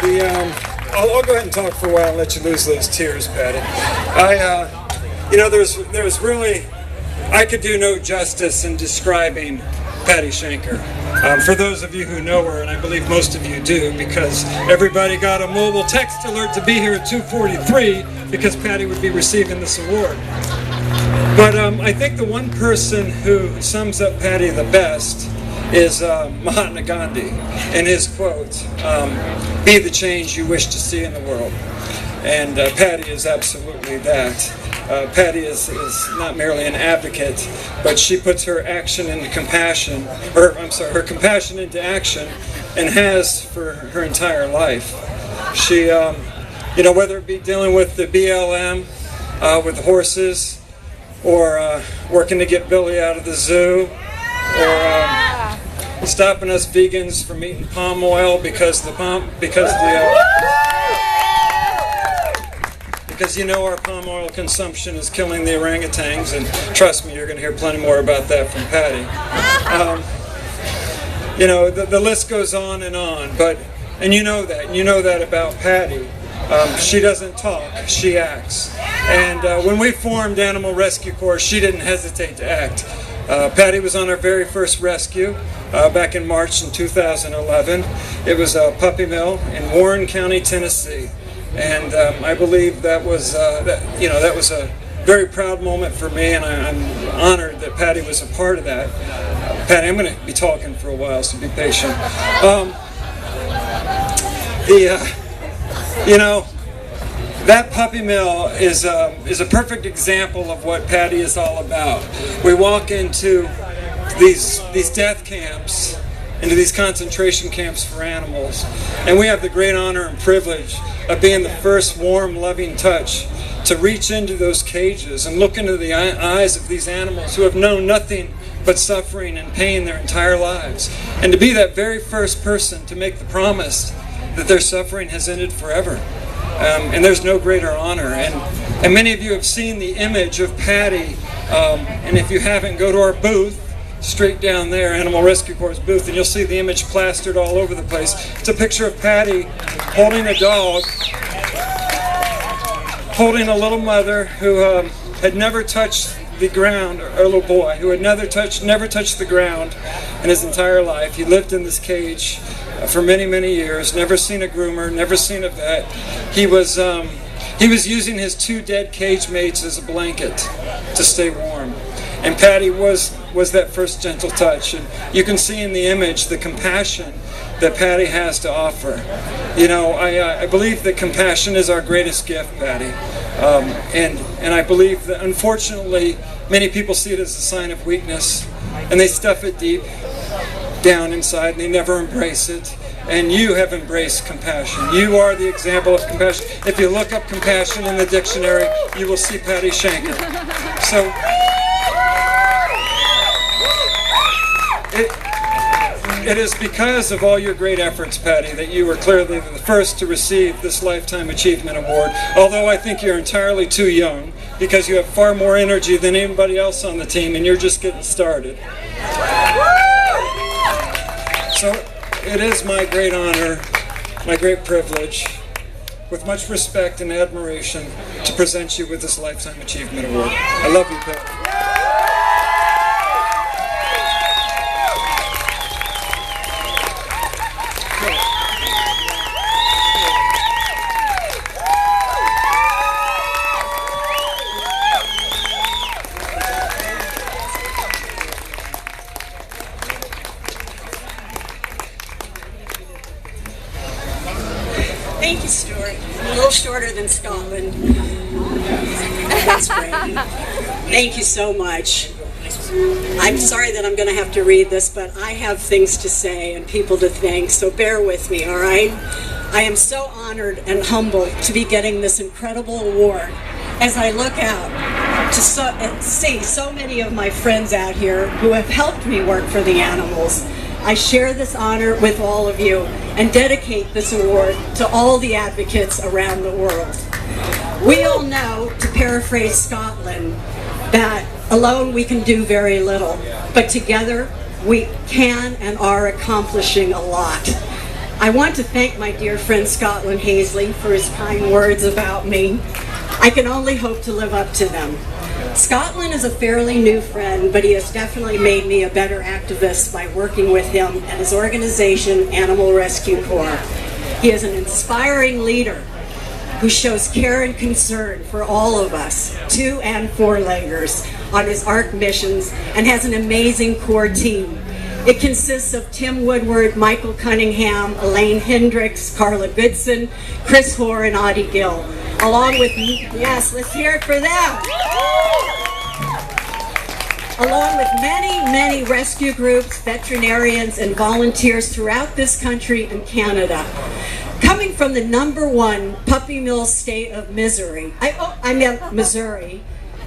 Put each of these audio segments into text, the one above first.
I'll go ahead and talk for a while and let you lose those tears, Patty. There's really, I could do no justice in describing Patty Shenker. For those of you who know her, and I believe most of you do, because everybody got a mobile text alert to be here at 2:43 because Patty would be receiving this award. But I think the one person who sums up Patty the best is Mahatma Gandhi and his quote, "Be the change you wish to see in the world." And Patty is absolutely that. Patty is not merely an advocate, but she puts her action into compassion, her compassion into action, and has for her entire life. She, whether it be dealing with the BLM, with the horses, or working to get Billy out of the zoo, or stopping us vegans from eating palm oil because our palm oil consumption is killing the orangutans, and trust me, you're going to hear plenty more about that from Patty. The list goes on, and you know that about Patty. She doesn't talk, she acts. And when we formed Animal Rescue Corps, she didn't hesitate to act. Patty was on our very first rescue back in March in 2011. It was a puppy mill in Warren County, Tennessee. And I believe that was a very proud moment for me, and I'm honored that Patty was a part of that. Patty, I'm going to be talking for a while, so be patient. That puppy mill is a perfect example of what Patty is all about. We walk into these death camps, into these concentration camps for animals, and we have the great honor and privilege of being the first warm, loving touch to reach into those cages and look into the eyes of these animals who have known nothing but suffering and pain their entire lives, and to be that very first person to make the promise that their suffering has ended forever. And there's no greater honor. And many of you have seen the image of Patty, and if you haven't, go to our booth, straight down there, Animal Rescue Corps' booth, and you'll see the image plastered all over the place. It's a picture of Patty holding a dog, holding a little mother who had never touched the ground, or a little boy who had never touched the ground in his entire life. He lived in this cage for many, many years, never seen a groomer, never seen a vet. He was using his two dead cage mates as a blanket to stay warm. And Patty was that first gentle touch. And you can see in the image the compassion that Patty has to offer. I believe that compassion is our greatest gift, Patty. And I believe that, unfortunately, many people see it as a sign of weakness, and they stuff it deep down inside, and they never embrace it. And you have embraced compassion. You are the example of compassion. If you look up compassion in the dictionary, you will see Patty Shenker. So it is because of all your great efforts, Patty, that you were clearly the first to receive this Lifetime Achievement Award, although I think you're entirely too young, because you have far more energy than anybody else on the team, and you're just getting started. So it is my great honor, my great privilege, with much respect and admiration, to present you with this Lifetime Achievement Award. I love you, Patty. Thank you, Stuart. A little shorter than Scotland. That's great. Thank you so much. I'm sorry that I'm going to have to read this, but I have things to say and people to thank, so bear with me, all right? I am so honored and humbled to be getting this incredible award as I look out to see so many of my friends out here who have helped me work for the animals. I share this honor with all of you and dedicate this award to all the advocates around the world. We all know, to paraphrase Scotland, that alone we can do very little, but together we can and are accomplishing a lot. I want to thank my dear friend Scotlund Haisley for his kind words about me. I can only hope to live up to them. Scotlund is a fairly new friend, but he has definitely made me a better activist by working with him and his organization, Animal Rescue Corps. He is an inspiring leader who shows care and concern for all of us, 2- and 4-leggers, on his ARC missions, and has an amazing core team. It consists of Tim Woodward, Michael Cunningham, Elaine Hendricks, Carla Goodson, Chris Hoare, and Audie Gill, along with, yes, let's hear it for them, along with many rescue groups, veterinarians, and volunteers throughout this country and Canada. Coming from the #1 puppy mill state of Missouri, I meant Missouri,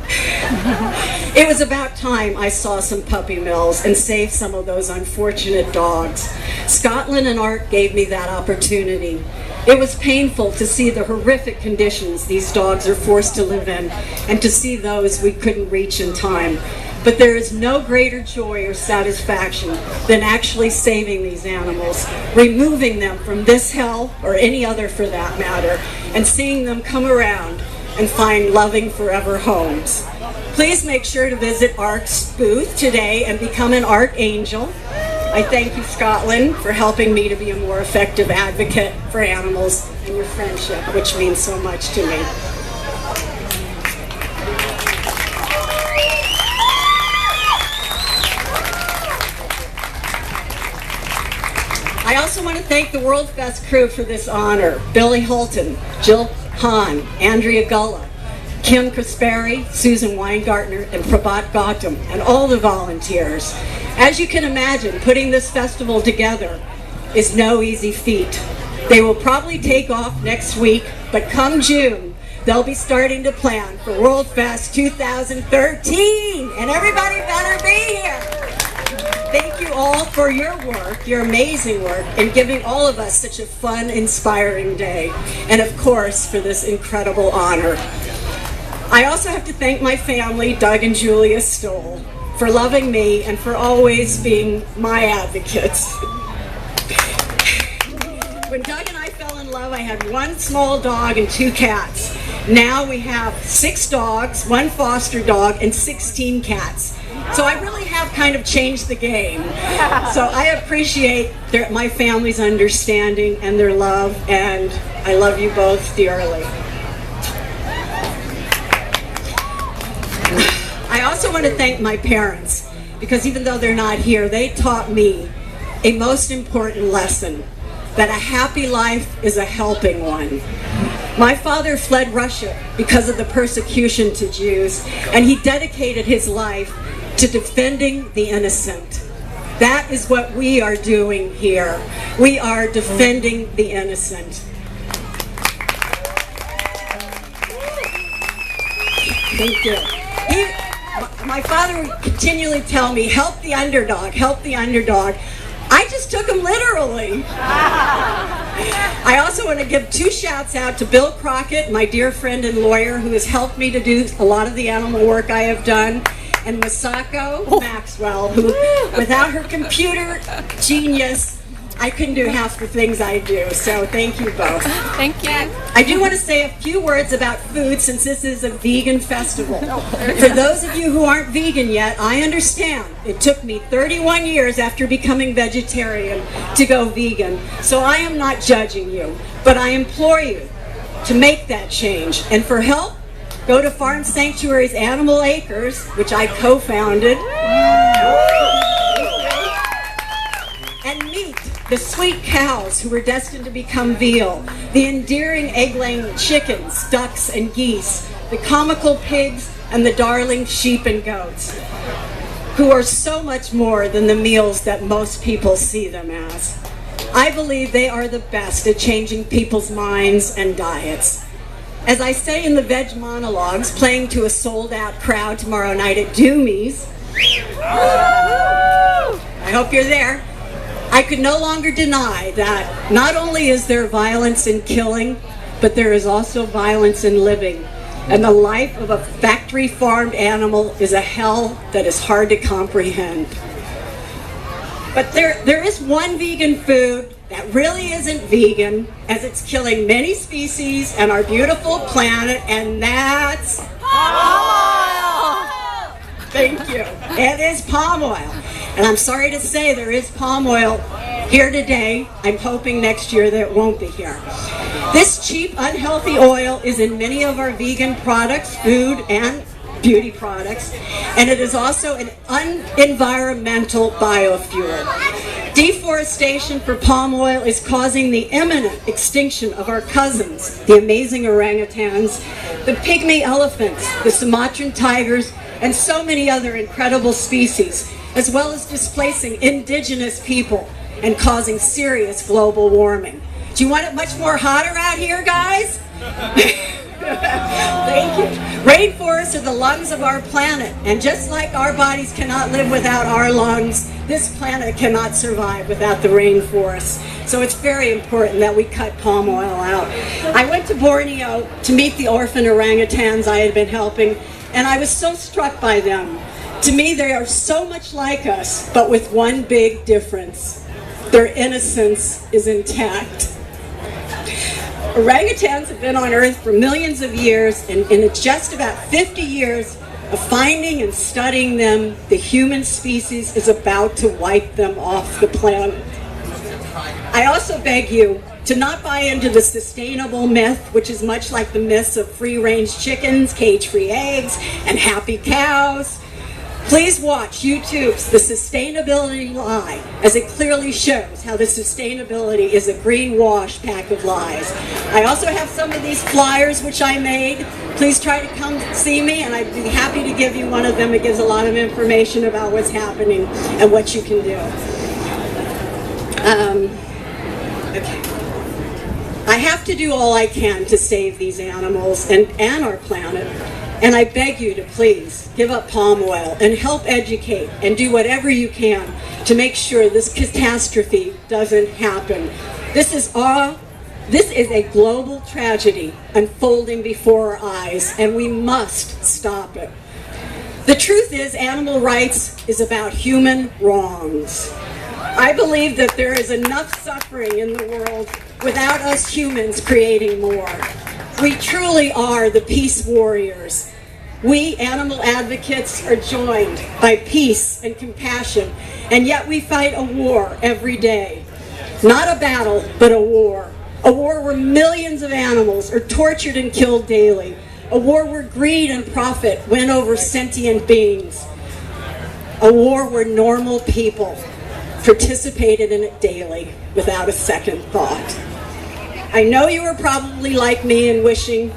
it was about time I saw some puppy mills and saved some of those unfortunate dogs. Scotlund and ARC gave me that opportunity. It was painful to see the horrific conditions these dogs are forced to live in and to see those we couldn't reach in time. But there is no greater joy or satisfaction than actually saving these animals, removing them from this hell, or any other for that matter, and seeing them come around and find loving forever homes. Please make sure to visit ARC's booth today and become an ARC Angel. I thank you, Scotlund, for helping me to be a more effective advocate for animals, and your friendship, which means so much to me. I also want to thank the WorldFest crew for this honor. Billy Holton, Jill Hahn, Andrea Gulla, Kim Kasperi, Susan Weingartner, and Prabhat Gautam, and all the volunteers. As you can imagine, putting this festival together is no easy feat. They will probably take off next week, but come June, they'll be starting to plan for WorldFest 2013, and everybody better be here. Thank you all for your work, your amazing work, and giving all of us such a fun, inspiring day. And of course, for this incredible honor. I also have to thank my family, Doug and Julia Stoll, for loving me and for always being my advocates. When Doug and I fell in love, I had 1 small dog and 2 cats. Now we have 6 dogs, 1 foster dog, and 16 cats. So I really have kind of changed the game. So I appreciate my family's understanding and their love, and I love you both dearly. I also want to thank my parents, because even though they're not here, they taught me a most important lesson, that a happy life is a helping one. My father fled Russia because of the persecution to Jews, and he dedicated his life to defending the innocent. That is what we are doing here. We are defending the innocent. Thank you. My father would continually tell me, help the underdog, help the underdog. I just took him literally. I also want to give 2 shouts out to Bill Crockett, my dear friend and lawyer, who has helped me to do a lot of the animal work I have done, and Masako Maxwell, who, without her computer genius, I couldn't do half the things I do. So thank you both. Thank you. I do want to say a few words about food, since this is a vegan festival. For those of you who aren't vegan yet, I understand. It took me 31 years after becoming vegetarian to go vegan. So I am not judging you, but I implore you to make that change. And for help, go to Farm Sanctuary's Animal Acres, which I co-founded, and meet the sweet cows who were destined to become veal, the endearing egg-laying chickens, ducks, and geese, the comical pigs, and the darling sheep and goats, who are so much more than the meals that most people see them as. I believe they are the best at changing people's minds and diets. As I say in the Veg Monologues, playing to a sold-out crowd tomorrow night at Doomie's, I hope you're there, I could no longer deny that not only is there violence in killing, but there is also violence in living. And the life of a factory-farmed animal is a hell that is hard to comprehend. But there is one vegan food that really isn't vegan, as it's killing many species and our beautiful planet, and that's palm oil. Thank you. It is palm oil. And I'm sorry to say there is palm oil here today. I'm hoping next year that it won't be here. This cheap, unhealthy oil is in many of our vegan products, food and beauty products, and it is also an unenvironmental biofuel. Deforestation for palm oil is causing the imminent extinction of our cousins, the amazing orangutans, the pygmy elephants, the Sumatran tigers, and so many other incredible species, as well as displacing indigenous people and causing serious global warming. Do you want it much more hotter out here, guys? Thank you. Rainforests are the lungs of our planet, and just like our bodies cannot live without our lungs, this planet cannot survive without the rainforests. So it's very important that we cut palm oil out. I went to Borneo to meet the orphan orangutans I had been helping, and I was so struck by them. To me, they are so much like us, but with one big difference. Their innocence is intact. Orangutans have been on Earth for millions of years, and in just about 50 years of finding and studying them, the human species is about to wipe them off the planet. I also beg you to not buy into the sustainable myth, which is much like the myths of free-range chickens, cage-free eggs, and happy cows. Please watch YouTube's The Sustainability Lie, as it clearly shows how the sustainability is a greenwash pack of lies. I also have some of these flyers which I made. Please try to come see me, and I'd be happy to give you one of them. It gives a lot of information about what's happening and what you can do. Okay. I have to do all I can to save these animals and our planet. And I beg you to please give up palm oil and help educate and do whatever you can to make sure this catastrophe doesn't happen. This is a global tragedy unfolding before our eyes, and we must stop it. The truth is, animal rights is about human wrongs. I believe that there is enough suffering in the world without us humans creating more. We truly are the peace warriors. We animal advocates are joined by peace and compassion, and yet we fight a war every day. Not a battle, but a war. A war where millions of animals are tortured and killed daily. A war where greed and profit win over sentient beings. A war where normal people participated in it daily without a second thought. I know you are probably like me and wishing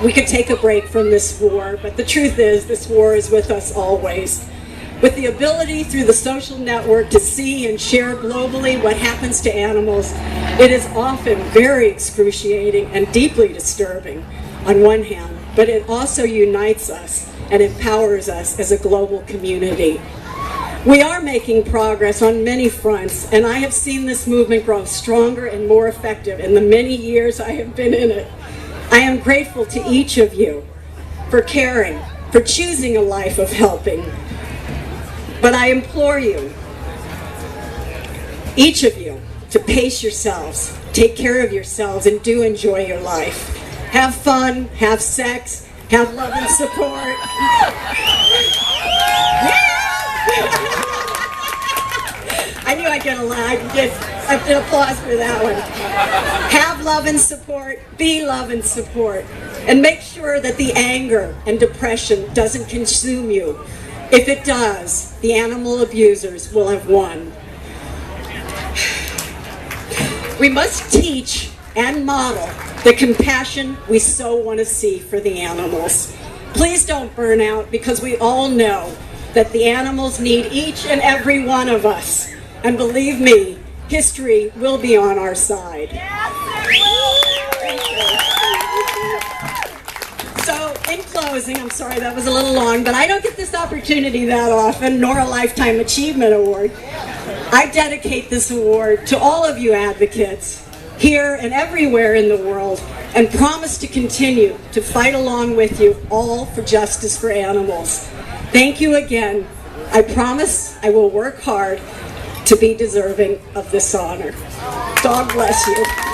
we could take a break from this war, but the truth is this war is with us always. With the ability through the social network to see and share globally what happens to animals, it is often very excruciating and deeply disturbing on one hand, but it also unites us and empowers us as a global community. We are making progress on many fronts, and I have seen this movement grow stronger and more effective in the many years I have been in it. I am grateful to each of you for caring, for choosing a life of helping. But I implore you, each of you, to pace yourselves, take care of yourselves, and do enjoy your life. Have fun, have sex, have love and support. I knew I'd get an applause for that one. Have love and support, be love and support, and make sure that the anger and depression doesn't consume you. If it does, the animal abusers will have won. We must teach and model the compassion we so want to see for the animals. Please don't burn out, because we all know that the animals need each and every one of us. And believe me, history will be on our side. So, in closing, I'm sorry that was a little long, but I don't get this opportunity that often, nor a Lifetime Achievement Award. I dedicate this award to all of you advocates, here and everywhere in the world, and promise to continue to fight along with you all for justice for animals. Thank you again. I promise I will work hard to be deserving of this honor. God bless you.